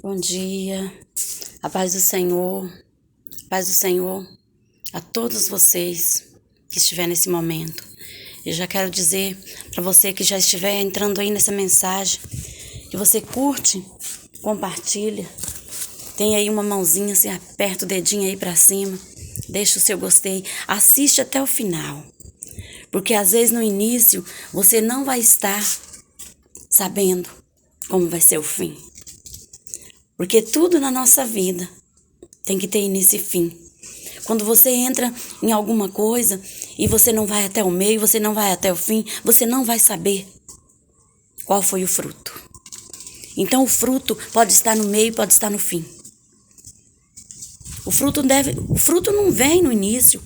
Bom dia, a paz do Senhor, a todos vocês que estiverem nesse momento. Eu já quero dizer para você que já estiver entrando aí nessa mensagem, que você curte, compartilha, tem aí uma mãozinha, assim, aperta o dedinho aí para cima, deixa o seu gostei, assiste até o final, porque às vezes no início você não vai estar sabendo como vai ser o fim. Porque tudo na nossa vida tem que ter início e fim. Quando você entra em alguma coisa e você não vai até o meio, você não vai até o fim, você não vai saber qual foi o fruto. Então o fruto pode estar no meio, pode estar no fim. O fruto não vem no início.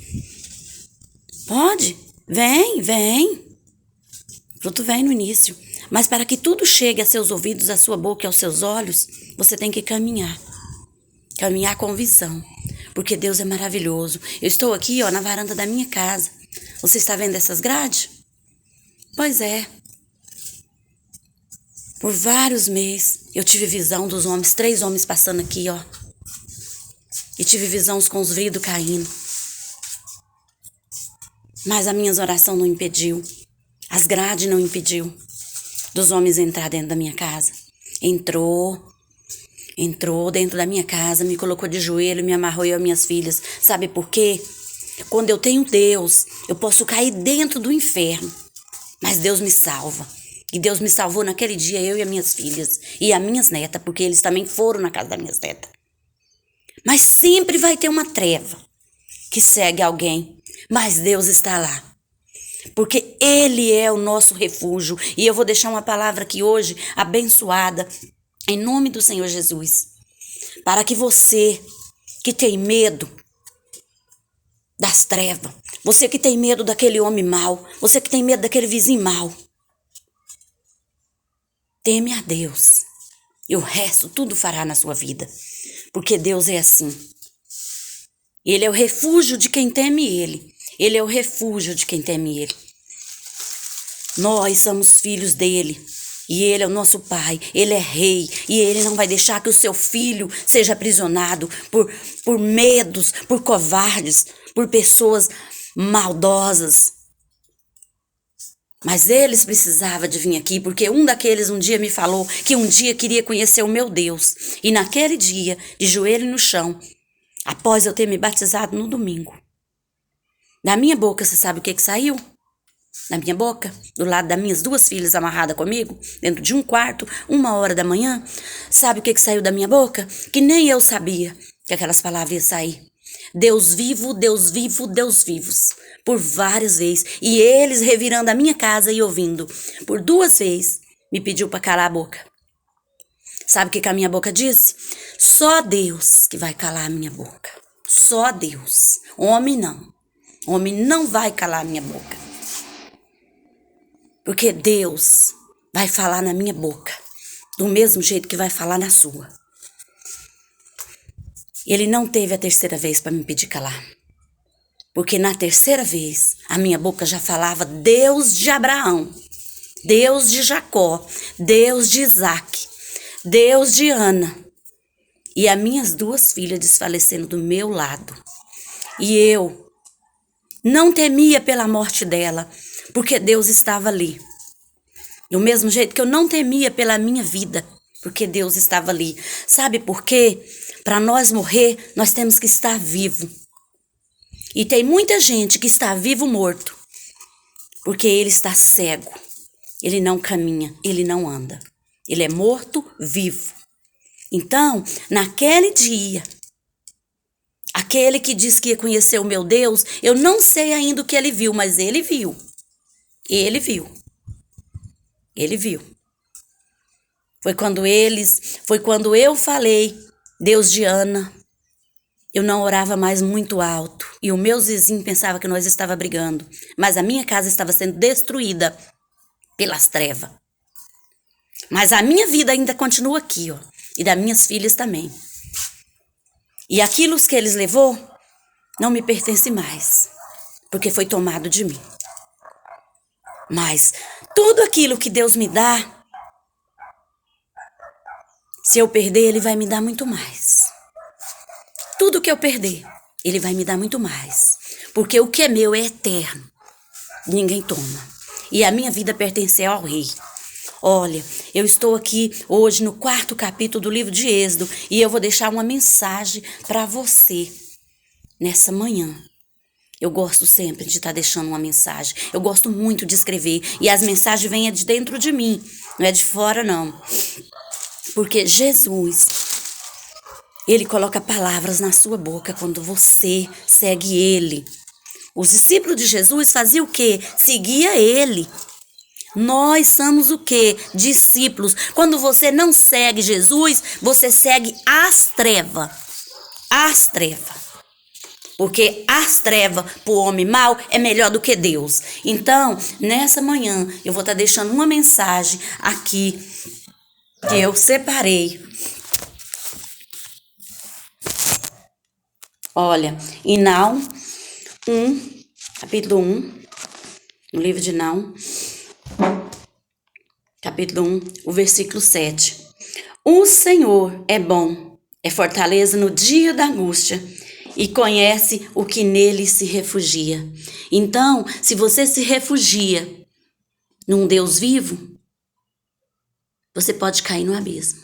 Pode, vem. O fruto vem no início. Mas para que tudo chegue a seus ouvidos, à sua boca e aos seus olhos, você tem que caminhar. Caminhar com visão. Porque Deus é maravilhoso. Eu estou aqui, na varanda da minha casa. Você está vendo essas grades? Pois é. Por vários meses, eu tive visão dos homens, 3 homens passando aqui, E tive visões com os vidros caindo. Mas as minhas orações não impediu. As grades não impediu dos homens entrar dentro da minha casa. Entrou dentro da minha casa, me colocou de joelho, me amarrou eu e minhas filhas. Sabe por quê? Quando eu tenho Deus, eu posso cair dentro do inferno, mas Deus me salva. E Deus me salvou naquele dia, eu e as minhas filhas, e as minhas netas, porque eles também foram na casa das minhas netas. Mas sempre vai ter uma treva que segue alguém, mas Deus está lá. Porque Ele é o nosso refúgio. E eu vou deixar uma palavra aqui hoje, abençoada, em nome do Senhor Jesus. Para que você que tem medo das trevas, você que tem medo daquele homem mau, você que tem medo daquele vizinho mau, teme a Deus. E o resto tudo fará na sua vida. Porque Deus é assim. Ele é o refúgio de quem teme Ele. Ele é o refúgio de quem teme Ele. Nós somos filhos dele. E Ele é o nosso Pai. Ele é rei. E Ele não vai deixar que o seu filho seja aprisionado por medos, por covardes, por pessoas maldosas. Mas eles precisavam de vir aqui, porque um daqueles um dia me falou que um dia queria conhecer o meu Deus. E naquele dia, de joelho no chão, após eu ter me batizado no domingo, da minha boca, você sabe o que saiu? Da minha boca, do lado das minhas 2 filhas amarradas comigo, dentro de um quarto, 1h da manhã. Sabe o que saiu da minha boca? Que nem eu sabia que aquelas palavras iam sair. Deus vivo, Deus vivo, Deus vivos. Por várias vezes. E eles revirando a minha casa e ouvindo. Por 2 vezes me pediu para calar a boca. Sabe o que a minha boca disse? Só Deus que vai calar a minha boca. Só Deus. Homem não. Homem não vai calar a minha boca. Porque Deus vai falar na minha boca. Do mesmo jeito que vai falar na sua. Ele não teve a 3ª vez para me pedir calar. Porque na 3ª vez, a minha boca já falava Deus de Abraão, Deus de Jacó, Deus de Isaac, Deus de Ana. E as minhas 2 filhas desfalecendo do meu lado. E eu não temia pela morte dela, porque Deus estava ali. Do mesmo jeito que eu não temia pela minha vida, porque Deus estava ali. Sabe por quê? Para nós morrer, nós temos que estar vivo. E tem muita gente que está vivo morto, porque ele está cego. Ele não caminha, ele não anda. Ele é morto vivo. Então, naquele dia, aquele que disse que ia conhecer o meu Deus, eu não sei ainda o que ele viu, mas ele viu. Ele viu. Ele viu. Foi quando eu falei, Deus de Ana, eu não orava mais muito alto. E o meu vizinho pensava que nós estávamos brigando. Mas a minha casa estava sendo destruída pelas trevas. Mas a minha vida ainda continua aqui, E das minhas filhas também. E aquilo que eles levou não me pertence mais. Porque foi tomado de mim. Mas tudo aquilo que Deus me dá Se eu perder, ele vai me dar muito mais. Tudo que eu perder, ele vai me dar muito mais. Porque o que é meu é eterno. Ninguém toma. E a minha vida pertence ao Rei. Olha, eu estou aqui hoje no 4º capítulo do livro de Êxodo e eu vou deixar uma mensagem para você nessa manhã. Eu gosto sempre de estar deixando uma mensagem. Eu gosto muito de escrever e as mensagens vêm de dentro de mim, não é de fora não. Porque Jesus, ele coloca palavras na sua boca quando você segue ele. Os discípulos de Jesus faziam o quê? Seguia ele. Nós somos o quê? Discípulos. Quando você não segue Jesus, você segue as trevas. As trevas. Porque as trevas para o homem mau é melhor do que Deus. Então, nessa manhã, eu vou estar deixando uma mensagem aqui que eu separei. Olha, em Naum 1, capítulo 1, no livro de Naum, capítulo 1, o versículo 7. O Senhor é bom, é fortaleza no dia da angústia e conhece o que nele se refugia. Então, se você se refugia num Deus vivo, você pode cair no abismo,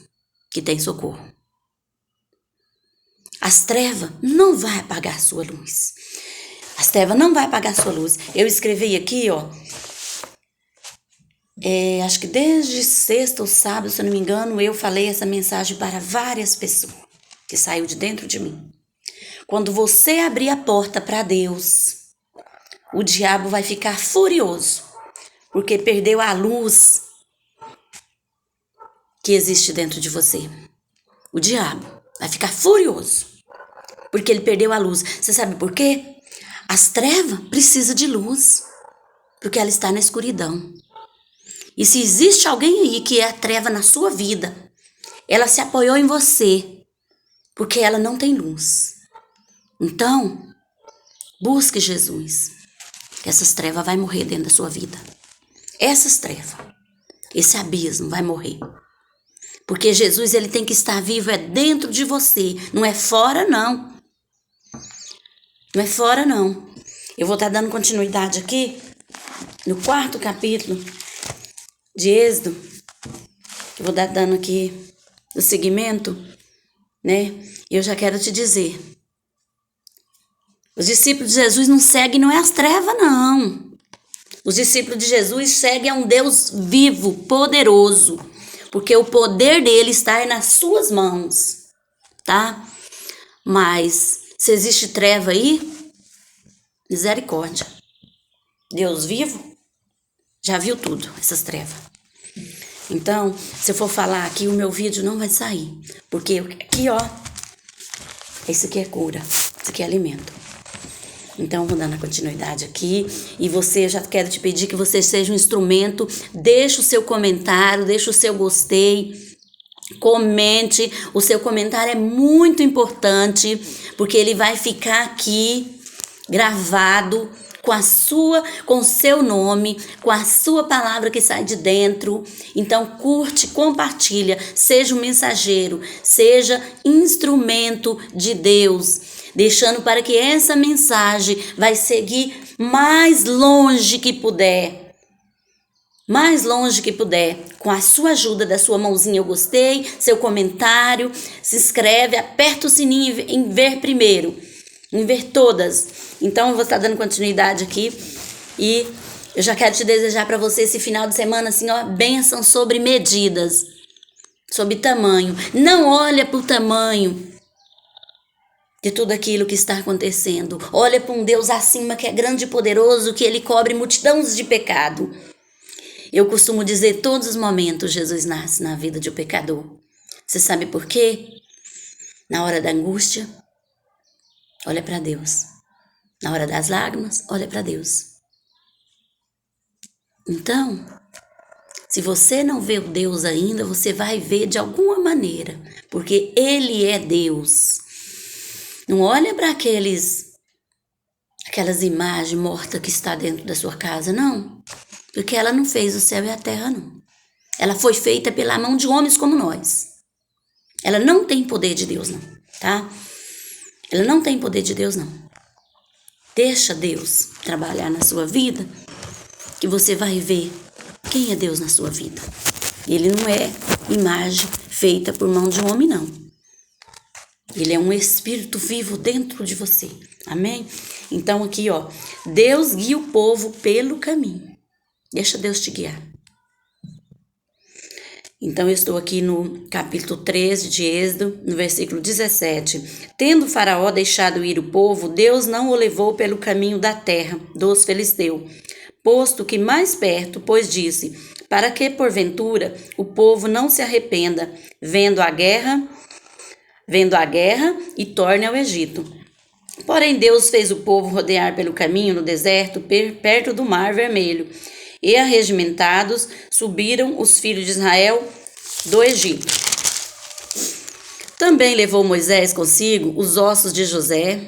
que tem socorro. As trevas não vão apagar sua luz. As trevas não vão apagar sua luz. Eu escrevi aqui, ó. Acho que desde sexta ou sábado, se eu não me engano, eu falei essa mensagem para várias pessoas que saiu de dentro de mim. Quando você abrir a porta para Deus, o diabo vai ficar furioso, porque perdeu a luz que existe dentro de você. O diabo vai ficar furioso, porque ele perdeu a luz. Você sabe por quê? As trevas precisam de luz, porque ela está na escuridão. E se existe alguém aí que é a treva na sua vida, ela se apoiou em você, porque ela não tem luz. Então, busque Jesus. Essas trevas vai morrer dentro da sua vida. Essas trevas, esse abismo vai morrer. Porque Jesus, ele tem que estar vivo, é dentro de você, não é fora não. Não é fora não. Eu vou estar dando continuidade aqui, no 4º capítulo de Êxodo. Eu vou estar dando aqui o seguimento, né? E eu já quero te dizer. Os discípulos de Jesus não seguem, não é as trevas, não. Os discípulos de Jesus seguem a um Deus vivo, poderoso. Porque o poder dele está nas suas mãos, tá? Mas, se existe treva aí, misericórdia. Deus vivo já viu tudo, essas trevas. Então, se eu for falar aqui, o meu vídeo não vai sair. Porque aqui, ó, esse aqui é cura, esse aqui é alimento. Então, vou dando a continuidade aqui. E você, eu já quero te pedir que você seja um instrumento. Deixa o seu comentário, deixa o seu gostei. Comente. O seu comentário é muito importante, porque ele vai ficar aqui gravado com o seu nome, com a sua palavra que sai de dentro. Então, curte, compartilha. Seja um mensageiro, seja instrumento de Deus, deixando para que essa mensagem vai seguir mais longe que puder. Mais longe que puder. Com a sua ajuda, da sua mãozinha eu gostei, seu comentário, se inscreve, aperta o sininho em ver primeiro. Em ver todas. Então eu vou estar dando continuidade aqui. E eu já quero te desejar para você esse final de semana assim, ó, bênção sobre medidas. Sobre tamanho. Não olha para o tamanho de tudo aquilo que está acontecendo. Olha para um Deus acima que é grande e poderoso, que ele cobre multidões de pecado. Eu costumo dizer todos os momentos Jesus nasce na vida de um pecador. Você sabe por quê? Na hora da angústia, olha para Deus. Na hora das lágrimas, olha para Deus. Então, se você não vê o Deus ainda, você vai ver de alguma maneira, porque Ele é Deus. Não olha para aquelas imagens mortas que está dentro da sua casa, não. Porque ela não fez o céu e a terra, não. Ela foi feita pela mão de homens como nós. Ela não tem poder de Deus, não, tá? Ela não tem poder de Deus, não. Deixa Deus trabalhar na sua vida, que você vai ver quem é Deus na sua vida. Ele não é imagem feita por mão de homem, não. Ele é um espírito vivo dentro de você. Amém? Então aqui, ó, Deus guia o povo pelo caminho. Deixa Deus te guiar. Então eu estou aqui no capítulo 13 de Êxodo, no versículo 17. Tendo Faraó deixado ir o povo, Deus não o levou pelo caminho da terra dos filisteus, posto que mais perto, pois disse: para que porventura o povo não se arrependa, vendo a guerra e torne ao Egito. Porém Deus fez o povo rodear pelo caminho no deserto, perto do Mar Vermelho, e arregimentados subiram os filhos de Israel do Egito. Também levou Moisés consigo os ossos de José,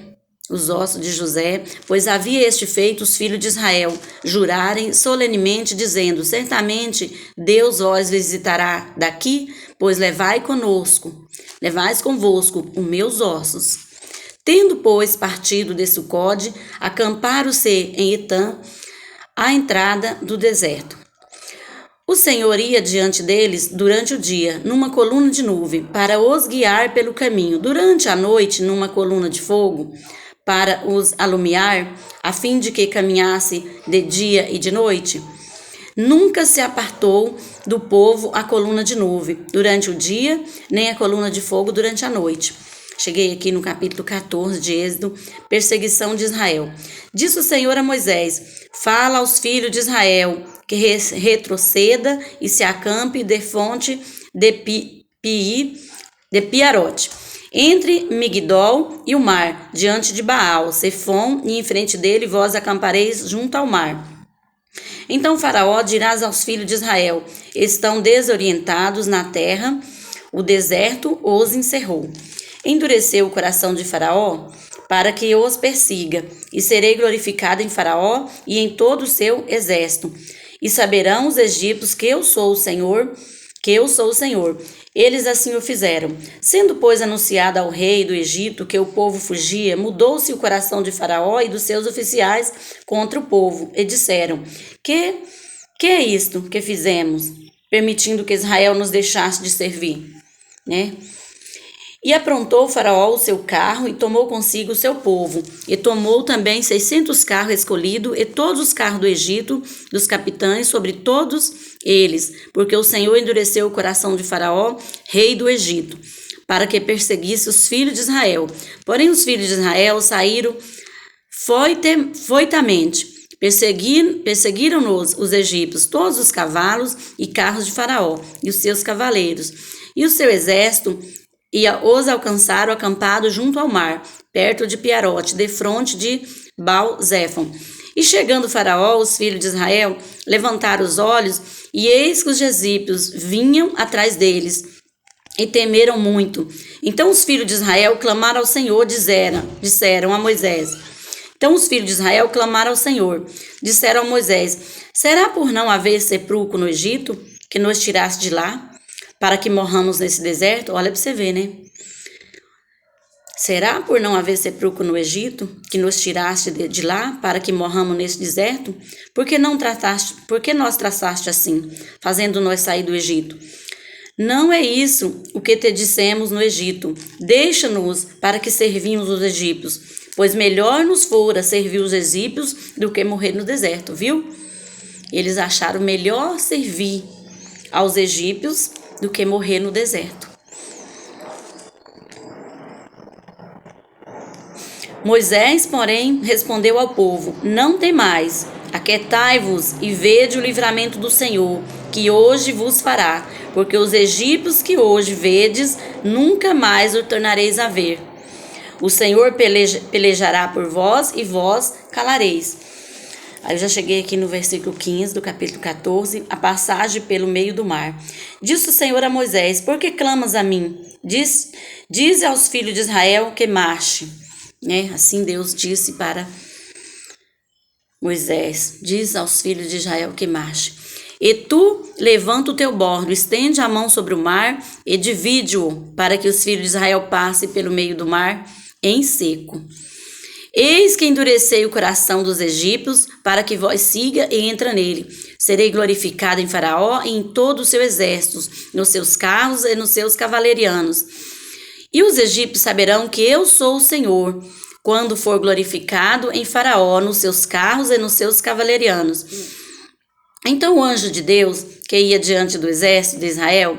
pois havia este feito os filhos de Israel jurarem solenemente, dizendo: certamente Deus vos visitará daqui, pois levais convosco os meus ossos. Tendo, pois, partido de Sucode, acamparam-se em Etã, à entrada do deserto. O Senhor ia diante deles durante o dia, numa coluna de nuvem, para os guiar pelo caminho. Durante a noite, numa coluna de fogo, para os alumiar, a fim de que caminhasse de dia e de noite. Nunca se apartou do povo a coluna de nuvem durante o dia, nem a coluna de fogo durante a noite. Cheguei aqui no capítulo 14 de Êxodo, perseguição de Israel. Disse o Senhor a Moisés: fala aos filhos de Israel que retroceda e se acampe de fonte de Piarote, entre Migdol e o mar, diante de Baal, Sefom, e em frente dele vós acampareis junto ao mar. Então Faraó dirás aos filhos de Israel: estão desorientados na terra, o deserto os encerrou. Endureceu o coração de Faraó para que os persiga, e serei glorificado em Faraó e em todo o seu exército. E saberão os egípcios que eu sou o Senhor, Eles assim o fizeram. Sendo, pois, anunciado ao rei do Egito que o povo fugia, mudou-se o coração de Faraó e dos seus oficiais contra o povo, e disseram: que é isto que fizemos, permitindo que Israel nos deixasse de servir? Né? E aprontou o Faraó o seu carro e tomou consigo o seu povo, e tomou também 600 carros escolhidos e todos os carros do Egito, dos capitães sobre todos eles, porque o Senhor endureceu o coração de Faraó, rei do Egito, para que perseguisse os filhos de Israel. Porém os filhos de Israel saíram foitamente, perseguiram-nos os egípcios, todos os cavalos e carros de Faraó, e os seus cavaleiros, e o seu exército, e os alcançaram acampados junto ao mar, perto de Piarote, defronte de Baal-Zefon. E chegando Faraó, os filhos de Israel levantaram os olhos, e eis que os egípcios vinham atrás deles, e temeram muito. Então os filhos de Israel clamaram ao Senhor, disseram a Moisés. Então os filhos de Israel clamaram ao Senhor, disseram a Moisés: será por não haver sepulcro no Egito, que nos tiraste de lá, para que morramos nesse deserto? Olha para você ver, né? Será por não haver sepulcro no Egito, que nos tiraste de lá, para que morramos nesse deserto? Por que nós traçaste assim, fazendo nós sair do Egito? Não é isso o que te dissemos no Egito: deixa-nos para que servimos os egípcios, pois melhor nos fora servir os egípcios do que morrer no deserto, viu? Eles acharam melhor servir aos egípcios do que morrer no deserto. Moisés, porém, respondeu ao povo: não temais, aquietai-vos e vede o livramento do Senhor, que hoje vos fará, porque os egípcios que hoje vedes, nunca mais o tornareis a ver. O Senhor pelejará por vós e vós calareis. Aí eu já cheguei aqui no versículo 15 do capítulo 14, a passagem pelo meio do mar. Disse o Senhor a Moisés: por que clamas a mim? Dize aos filhos de Israel que marche. Né? Assim Deus disse para Moisés: diz aos filhos de Israel que marche. E tu levanta o teu bordo, estende a mão sobre o mar e divide-o, para que os filhos de Israel passem pelo meio do mar em seco. Eis que endureci o coração dos egípcios, para que vós siga e entra nele. Serei glorificado em Faraó e em todo o seu exército, nos seus carros e nos seus cavalarianos. E os egípcios saberão que eu sou o Senhor, quando for glorificado em Faraó, nos seus carros e nos seus cavalarianos. Então o anjo de Deus, que ia diante do exército de Israel,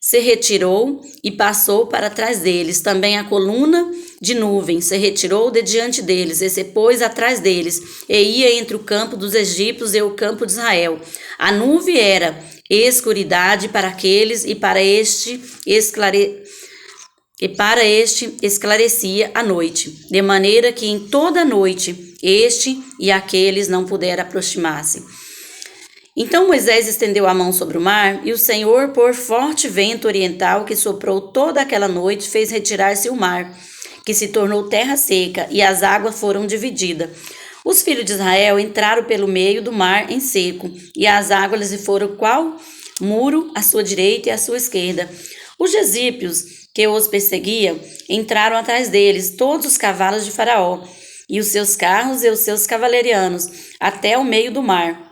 se retirou e passou para trás deles. Também a coluna de nuvem se retirou de diante deles e se pôs atrás deles, e ia entre o campo dos egípcios e o campo de Israel. A nuvem era escuridade para aqueles, e para este esclarecia a noite, de maneira que em toda a noite este e aqueles não puderam aproximar-se. Então Moisés estendeu a mão sobre o mar, e o Senhor, por forte vento oriental que soprou toda aquela noite, fez retirar-se o mar, que se tornou terra seca, e as águas foram divididas. Os filhos de Israel entraram pelo meio do mar em seco, e as águas lhes foram qual muro à sua direita e à sua esquerda. Os egípcios que os perseguiam entraram atrás deles, todos os cavalos de Faraó, e os seus carros e os seus cavalarianos, até o meio do mar.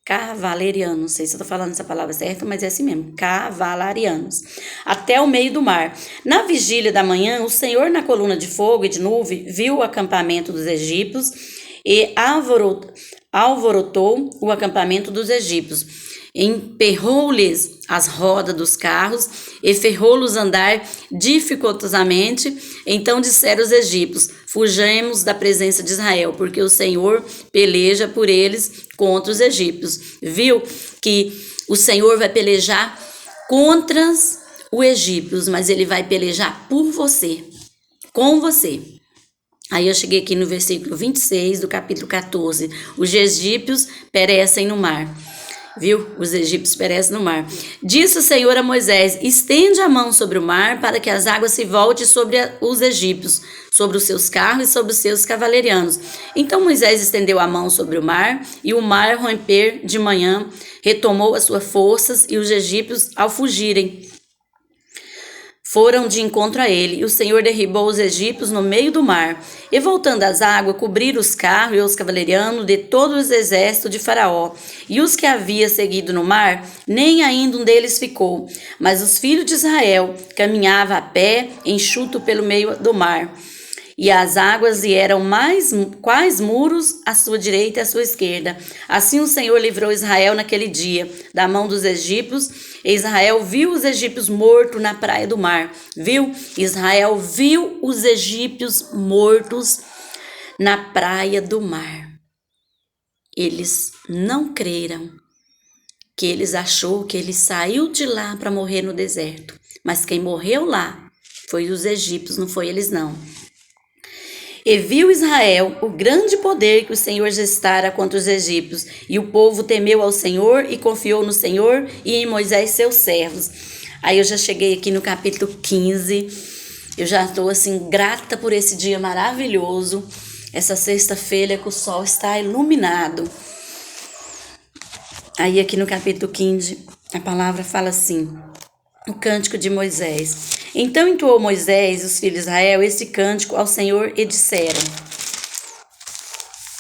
Cavalariano, não sei se eu estou falando essa palavra certa, mas é assim mesmo, cavalarianos, até o meio do mar. Na vigília da manhã, o Senhor, na coluna de fogo e de nuvem, viu o acampamento dos egípcios e alvorotou o acampamento dos egípcios. Emperrou-lhes as rodas dos carros e ferrou-los andar dificultosamente. Então disseram os egípcios: fujamos da presença de Israel, porque o Senhor peleja por eles contra os egípcios. Viu que o Senhor vai pelejar contra os egípcios, mas ele vai pelejar por você, com você. Aí eu cheguei aqui no versículo 26 do capítulo 14. Os egípcios perecem no mar. Viu? Os egípcios perecem no mar. Disse o Senhor a Moisés: estende a mão sobre o mar, para que as águas se voltem sobre os egípcios, sobre os seus carros e sobre os seus cavalarianos. Então Moisés estendeu a mão sobre o mar, e o mar, romper de manhã, retomou as suas forças, e os egípcios, ao fugirem, foram de encontro a ele, e o Senhor derribou os egípcios no meio do mar. E voltando às águas, cobriram os carros e os cavalarianos de todos os exércitos de Faraó. E os que havia seguido no mar, nem ainda um deles ficou. Mas os filhos de Israel caminhavam a pé, enxuto pelo meio do mar. E as águas lhe eram quais muros à sua direita e à sua esquerda. Assim o Senhor livrou Israel naquele dia da mão dos egípcios. E Israel viu os egípcios mortos na praia do mar. Viu? Israel viu os egípcios mortos na praia do mar. Eles não creram, que eles achou que ele saiu de lá para morrer no deserto. Mas quem morreu lá foi os egípcios, não foi eles não. E viu Israel o grande poder que o Senhor gestara contra os egípcios, e o povo temeu ao Senhor e confiou no Senhor e em Moisés seus servos. Aí eu já cheguei aqui no capítulo 15, eu já estou assim grata por esse dia maravilhoso, essa sexta-feira que o sol está iluminado. Aí aqui no capítulo 15, a palavra fala assim: o cântico de Moisés. Então entoou Moisés e os filhos de Israel esse cântico ao Senhor e disseram: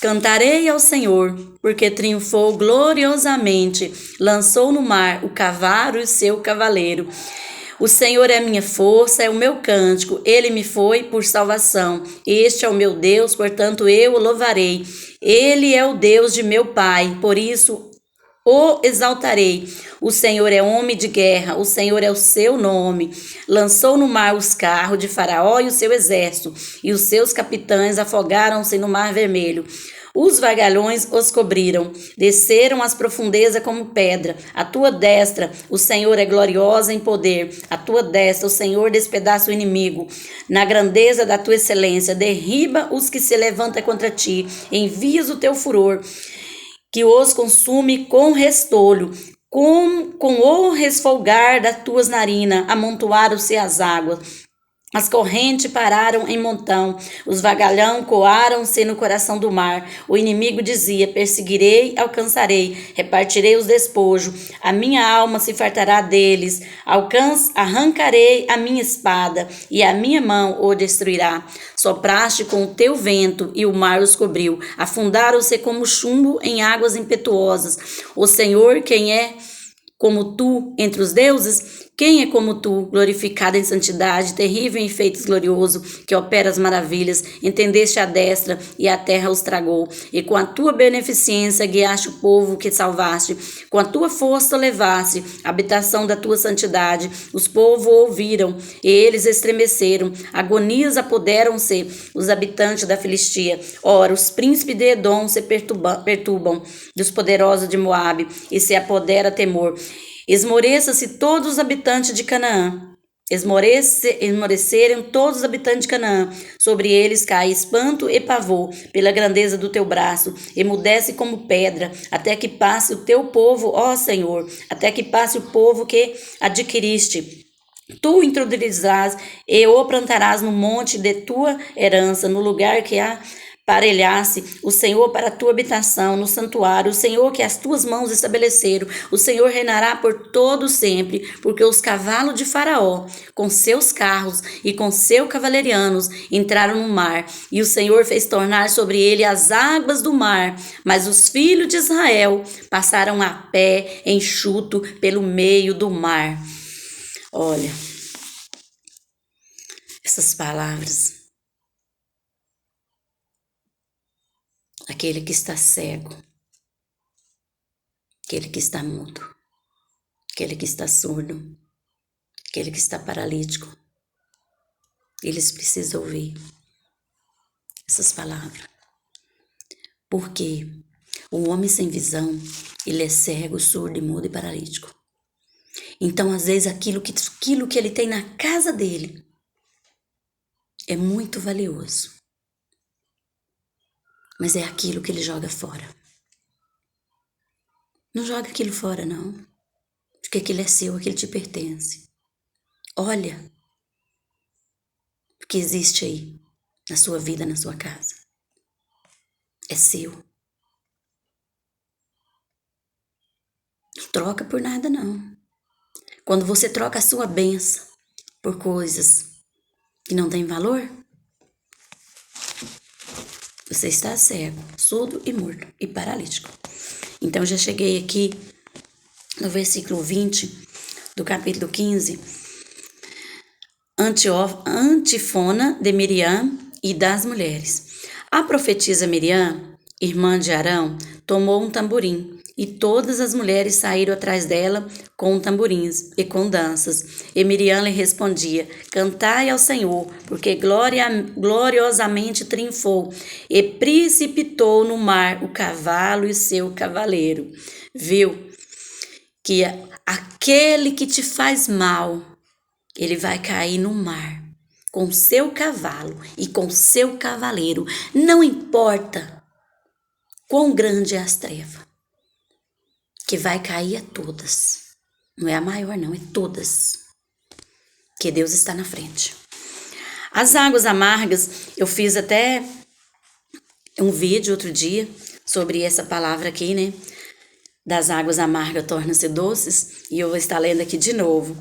cantarei ao Senhor, porque triunfou gloriosamente, lançou no mar o cavalo e o seu cavaleiro. O Senhor é a minha força, é o meu cântico, ele me foi por salvação. Este é o meu Deus, portanto eu o louvarei. Ele é o Deus de meu pai, por isso o exaltarei. O Senhor é homem de guerra, o Senhor é o seu nome. Lançou no mar os carros de Faraó e o seu exército, e os seus capitães afogaram-se no mar vermelho. Os vagalhões os cobriram, desceram às profundezas como pedra. A tua destra, o Senhor é gloriosa em poder. A tua destra, o Senhor despedaça o inimigo. Na grandeza da tua excelência, derriba os que se levantam contra ti. Envias o teu furor, que os consume com restolho, com o resfolgar das tuas narinas, amontoaram-se as águas. As correntes pararam em montão, os vagalhão coaram-se no coração do mar. O inimigo dizia: perseguirei, alcançarei, repartirei os despojos, a minha alma se fartará deles, arrancarei a minha espada, e a minha mão o destruirá. Sopraste com o teu vento, e o mar os cobriu, afundaram-se como chumbo em águas impetuosas. O Senhor, quem é como tu entre os deuses? Quem é como tu, glorificado em santidade, terrível em feitos glorioso, que opera as maravilhas, entendeste a destra e a terra os tragou, e com a tua beneficência guiaste o povo que salvaste, com a tua força levaste a habitação da tua santidade, os povos ouviram, e eles estremeceram, agonias apoderam-se os habitantes da Filistia, ora os príncipes de Edom se perturbam, dos poderosos de Moabe, e se apodera temor. Esmoreça-se todos os habitantes de Canaã. Esmoreceram todos os habitantes de Canaã. Sobre eles cai espanto e pavor pela grandeza do teu braço. Emudece como pedra, até que passe o teu povo, ó Senhor, até que passe o povo que adquiriste. Tu introduzirás e o plantarás no monte de tua herança, no lugar que aparelhasse o Senhor para a tua habitação, no santuário, o Senhor que as tuas mãos estabeleceram. O Senhor reinará por todo sempre, porque os cavalos de Faraó, com seus carros e com seus cavalarianos, entraram no mar, e o Senhor fez tornar sobre ele as águas do mar. Mas os filhos de Israel passaram a pé, enxuto, pelo meio do mar. Olha, essas palavras. Aquele que está cego, aquele que está mudo, aquele que está surdo, aquele que está paralítico, eles precisam ouvir essas palavras. Porque o homem sem visão, ele é cego, surdo, mudo e paralítico. Então, às vezes, aquilo que ele tem na casa dele é muito valioso. Mas é aquilo que ele joga fora. Não joga aquilo fora, não. Porque aquilo é seu, aquilo te pertence. Olha o que existe aí, na sua vida, na sua casa. É seu. Não troca por nada, não. Quando você troca a sua bênção por coisas que não têm valor, você está cego, surdo e mudo e paralítico. Então, já cheguei aqui no versículo 20 do capítulo 15. Antífona de Miriam e das mulheres. A profetisa Miriam, irmã de Arão, tomou um tamborim, e todas as mulheres saíram atrás dela com tamborins e com danças. E Miriam lhe respondia: cantai ao Senhor, porque gloriosamente triunfou, e precipitou no mar o cavalo e seu cavaleiro. Viu que aquele que te faz mal, ele vai cair no mar com seu cavalo e com seu cavaleiro. Não importa quão grande é as trevas, que vai cair a todas. Não é a maior, não, é todas. Que Deus está na frente. As águas amargas, eu fiz até um vídeo outro dia sobre essa palavra aqui, né? Das águas amargas tornam-se doces. E eu vou estar lendo aqui de novo.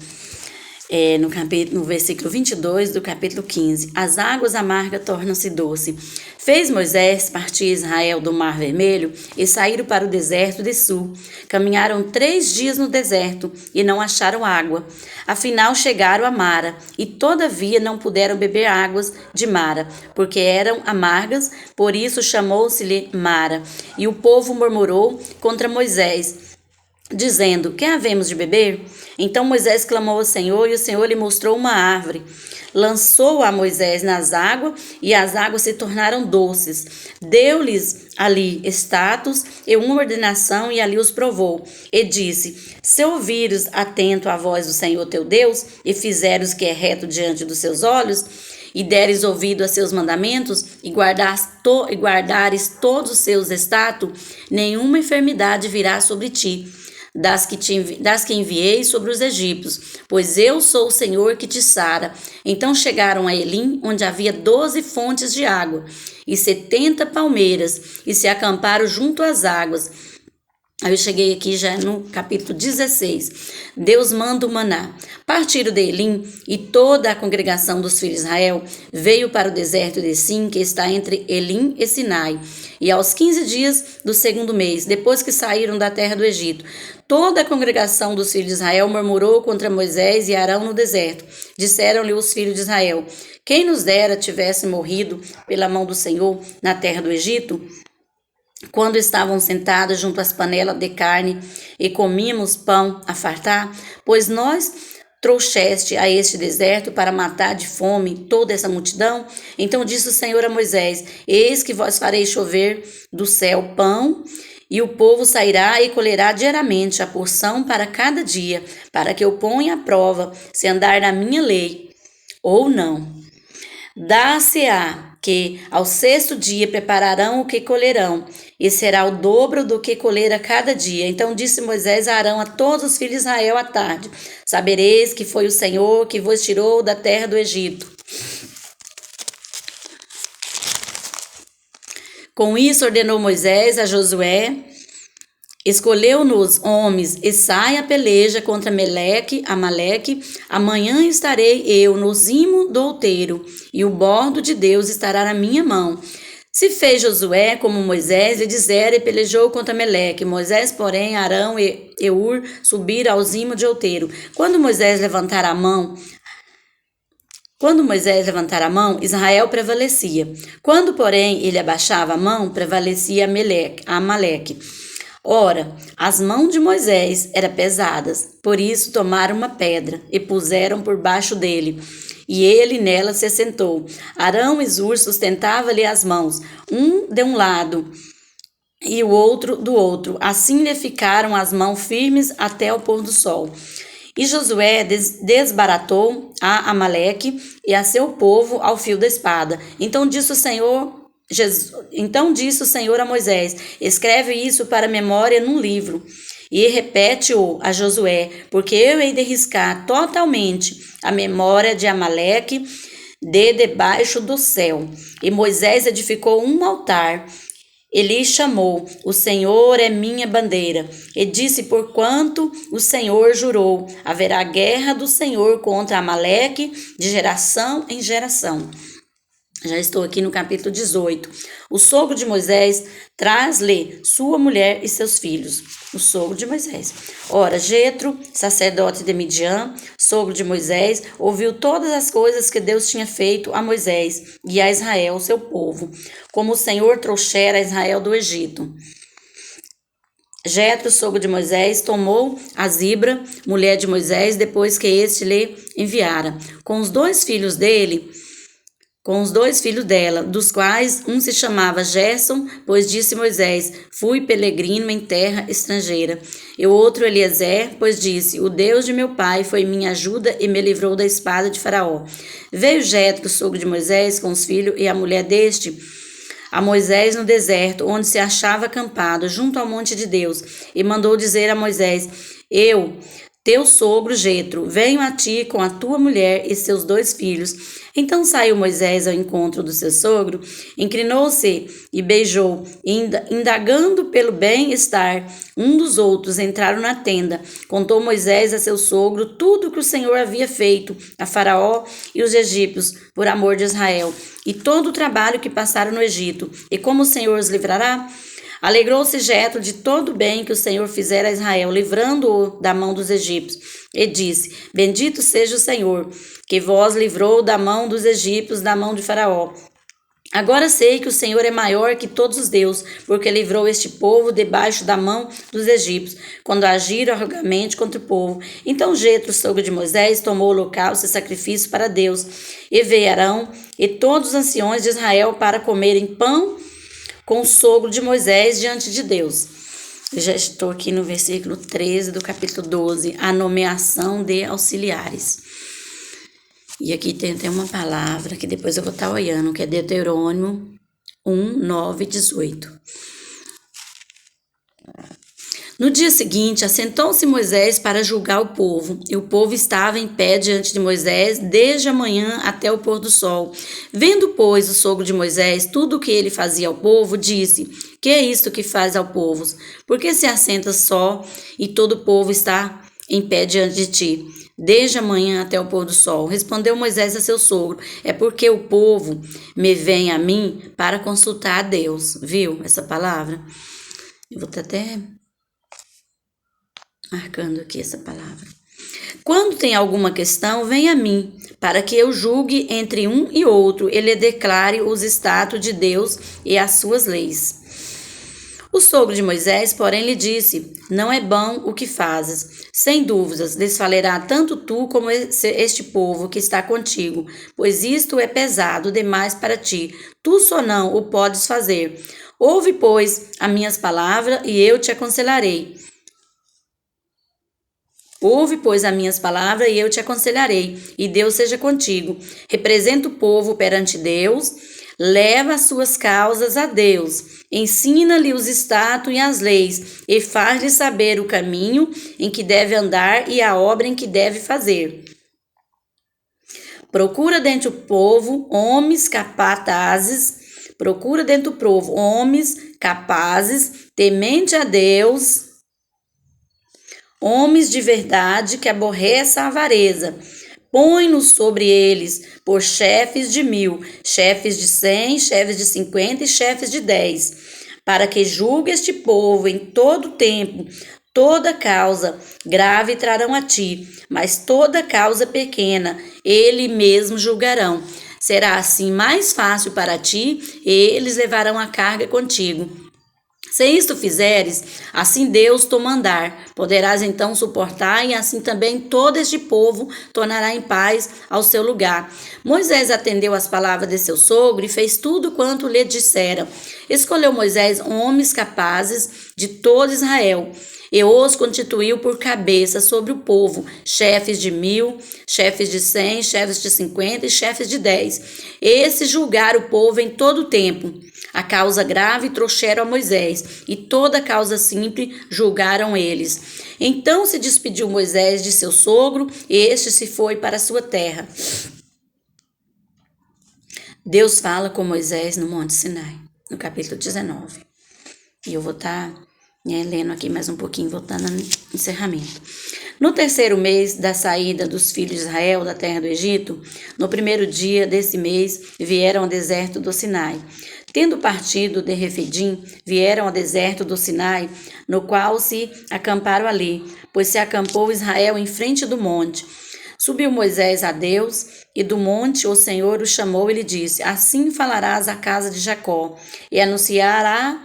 No versículo 22 do capítulo 15. As águas amargas tornam-se doce. Fez Moisés partir Israel do Mar Vermelho e saíram para o deserto de Sul. Caminharam 3 dias no deserto e não acharam água. Afinal chegaram a Mara e todavia não puderam beber águas de Mara, porque eram amargas, por isso chamou-se-lhe Mara. E o povo murmurou contra Moisés, dizendo: que havemos de beber? Então Moisés clamou ao Senhor, e o Senhor lhe mostrou uma árvore. Lançou a Moisés nas águas, e as águas se tornaram doces. Deu-lhes ali status e uma ordenação, e ali os provou. E disse: se ouvires atento à voz do Senhor teu Deus, e fizeres o que é reto diante dos seus olhos, e deres ouvido a seus mandamentos, e guardares todos os seus estados, nenhuma enfermidade virá sobre ti. das que enviei sobre os egípcios, pois eu sou o Senhor que te sara. Então chegaram a Elim, onde havia 12 fontes de água e 70 palmeiras, e se acamparam junto às águas. Aí eu cheguei aqui já no capítulo 16. Deus manda o maná. Partiram de Elim, e toda a congregação dos filhos de Israel veio para o deserto de Sim, que está entre Elim e Sinai. E aos 15 dias do segundo mês, depois que saíram da terra do Egito, toda a congregação dos filhos de Israel murmurou contra Moisés e Arão no deserto. Disseram-lhe os filhos de Israel: quem nos dera tivesse morrido pela mão do Senhor na terra do Egito, quando estavam sentados junto às panelas de carne e comíamos pão a fartar? Pois nós trouxeste a este deserto para matar de fome toda essa multidão? Então disse o Senhor a Moisés: eis que vós farei chover do céu pão, e o povo sairá e colherá diariamente a porção para cada dia, para que eu ponha à prova se andar na minha lei ou não. Dá-se-á que ao sexto dia prepararão o que colherão, e será o dobro do que colher a cada dia. Então disse Moisés a Arão, a todos os filhos de Israel à tarde: sabereis que foi o Senhor que vos tirou da terra do Egito. Com isso ordenou Moisés a Josué: escolheu-nos homens e sai a peleja contra Amaleque. Amanhã estarei eu no cimo do outeiro, e o bordo de Deus estará na minha mão. Se fez Josué como Moisés lhe dissera, e pelejou contra Amaleque. Moisés, porém, Arão e Eur subiram ao cimo de outeiro. Quando Moisés levantar a mão, Israel prevalecia. Quando, porém, ele abaixava a mão, prevalecia Amaleque. Ora, as mãos de Moisés eram pesadas, por isso tomaram uma pedra e puseram por baixo dele, e ele nela se assentou. Arão e Zur sustentavam-lhe as mãos, um de um lado e o outro do outro. Assim lhe ficaram as mãos firmes até o pôr do sol. E Josué desbaratou a Amaleque e a seu povo ao fio da espada. Então disse o Senhor a Moisés: escreve isso para memória num livro e repete-o a Josué, porque eu hei de riscar totalmente a memória de Amaleque debaixo do céu. E Moisés edificou um altar. Ele chamou: o Senhor é minha bandeira. E disse: porquanto o Senhor jurou, haverá guerra do Senhor contra Amaleque de geração em geração. Já estou aqui no capítulo 18. O sogro de Moisés traz-lhe sua mulher e seus filhos. O sogro de Moisés. Ora, Jetro, sacerdote de Midian, sogro de Moisés, ouviu todas as coisas que Deus tinha feito a Moisés e a Israel, seu povo, como o Senhor trouxera a Israel do Egito. Jetro, sogro de Moisés, tomou a Zibra, mulher de Moisés, depois que este lhe enviara, com os dois filhos dela, dos quais um se chamava Gerson, pois disse Moisés: fui peregrino em terra estrangeira. E o outro Eliezer, pois disse: o Deus de meu pai foi minha ajuda e me livrou da espada de Faraó. Veio Jetro, sogro de Moisés, com os filhos e a mulher deste, a Moisés no deserto, onde se achava acampado, junto ao monte de Deus, e mandou dizer a Moisés: eu, teu sogro Jetro, venho a ti com a tua mulher e seus dois filhos. Então saiu Moisés ao encontro do seu sogro, inclinou-se e beijou, indagando pelo bem-estar um dos outros, entraram na tenda. Contou Moisés a seu sogro tudo que o Senhor havia feito a Faraó e os egípcios por amor de Israel, e todo o trabalho que passaram no Egito, e como o Senhor os livrará. Alegrou-se Jetro de todo o bem que o Senhor fizera a Israel, livrando-o da mão dos egípcios, e disse: bendito seja o Senhor, que vos livrou da mão dos egípcios, da mão de Faraó. Agora sei que o Senhor é maior que todos os deuses, porque livrou este povo debaixo da mão dos egípcios, quando agiram arrogantemente contra o povo. Então Jetro, sogro de Moisés, tomou o holocausto e sacrifício para Deus, e veio Arão e todos os anciões de Israel para comerem pão com o sogro de Moisés diante de Deus. Eu já estou aqui no versículo 13 do capítulo 12, a nomeação de auxiliares. E aqui tem uma palavra que depois eu vou estar olhando, que é Deuteronômio 1, 9 e 18. No dia seguinte, assentou-se Moisés para julgar o povo, e o povo estava em pé diante de Moisés desde a manhã até o pôr do sol. Vendo, pois, o sogro de Moisés tudo o que ele fazia ao povo, disse: Que é isto que faz ao povo? Por que se assenta só e todo o povo está em pé diante de ti, desde a manhã até o pôr do sol? Respondeu Moisés a seu sogro: É porque o povo me vem a mim para consultar a Deus. Viu essa palavra? Eu vou até marcando aqui essa palavra. Quando tem alguma questão, vem a mim, para que eu julgue entre um e outro, e lhe declare os estatutos de Deus e as suas leis. O sogro de Moisés, porém, lhe disse: Não é bom o que fazes. Sem dúvidas, desfalerá tanto tu como este povo que está contigo, pois isto é pesado demais para ti. Tu só não o podes fazer. Ouve, pois, as minhas palavras, e eu te aconselharei. Ouve, pois, as minhas palavras, e eu te aconselharei, e Deus seja contigo. Representa o povo perante Deus, leva as suas causas a Deus, ensina-lhe os estatutos e as leis, e faz-lhe saber o caminho em que deve andar e a obra em que deve fazer. Procura dentre o povo homens capazes, temente a Deus, homens de verdade que aborreça a avareza. Põe-nos sobre eles por chefes de 1000, chefes de 100, chefes de 50 e chefes de 10, para que julgue este povo em todo tempo. Toda causa grave trarão a ti, mas toda causa pequena ele mesmo julgarão. Será assim mais fácil para ti, e eles levarão a carga contigo. Se isto fizeres, assim Deus te mandar, poderás então suportar, e assim também todo este povo tornará em paz ao seu lugar. Moisés atendeu às palavras de seu sogro e fez tudo quanto lhe disseram. Escolheu Moisés homens capazes de todo Israel, e os constituiu por cabeça sobre o povo, chefes de 1000, chefes de 100, chefes de 50 e chefes de 10. Esses julgaram o povo em todo o tempo. A causa grave trouxeram a Moisés, e toda a causa simples julgaram eles. Então se despediu Moisés de seu sogro, e este se foi para a sua terra. Deus fala com Moisés no Monte Sinai, no capítulo 19. E eu vou estar lendo aqui mais um pouquinho, voltando no encerramento. No terceiro mês da saída dos filhos de Israel da terra do Egito, no primeiro dia desse mês, vieram ao deserto do Sinai. Tendo partido de Refidim, vieram ao deserto do Sinai, no qual se acamparam ali, pois se acampou Israel em frente do monte. Subiu Moisés a Deus, e do monte o Senhor o chamou e lhe disse: Assim falarás à casa de Jacó, e anunciarás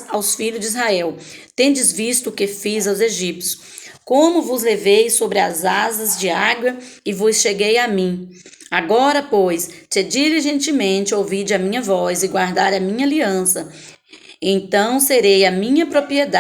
aos filhos de Israel: Tendes visto o que fiz aos egípcios, como vos levei sobre as asas de água, e vos cheguei a mim. Agora, pois, te diligentemente ouvide a minha voz, e guardar a minha aliança. Então serei a minha propriedade